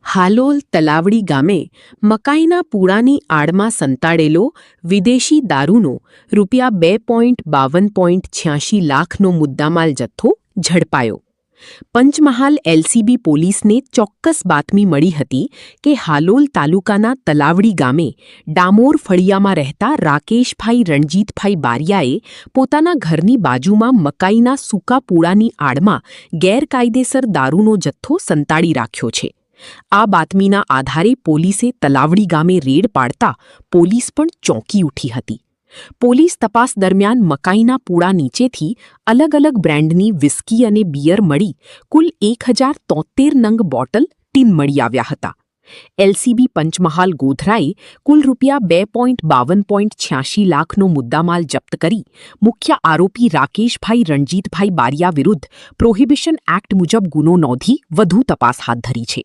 હાલોલ તલાવડી ગામે મકાઈના પૂળાની આડમાં સંતાડેલો વિદેશી દારૂનો ₹2.52.86 લાખનો મુદ્દામાલ જથ્થો ઝડપાયો. પંચમહાલ એલસીબી પોલીસને ચોક્કસ બાતમી મળી હતી કે હાલોલ તાલુકાના તલાવડી ગામે ડામોર ફળિયામાં રહેતા રાકેશભાઈ રણજીતભાઈ બારિયાએ પોતાના ઘરની બાજુમાં મકાઈના સૂકા પૂળાની આડમાં ગેરકાયદેસર દારૂનો જથ્થો સંતાડી રાખ્યો છે. આ બાતમીના આધારે પોલીસે તલાવડી ગામે રેડ પાડતા પોલીસ પણ ચોંકી ઉઠી હતી. પોલીસ તપાસ દરમિયાન મકાઈના પૂળા નીચેથી અલગ અલગ બ્રાન્ડની વિસ્કી અને બિયર મળી કુલ 1073 નંગ બોટલ ટીન મળી આવ્યા હતા. એલસીબી પંચમહાલ ગોધરાએ કુલ ₹2.52.86 લાખનો મુદ્દામાલ જપ્ત કરી મુખ્ય આરોપી રાકેશભાઈ રણજીતભાઈ બારિયા વિરુદ્ધ પ્રોહિબિશન એક્ટ મુજબ ગુનો નોંધી વધુ તપાસ હાથ ધરી છે.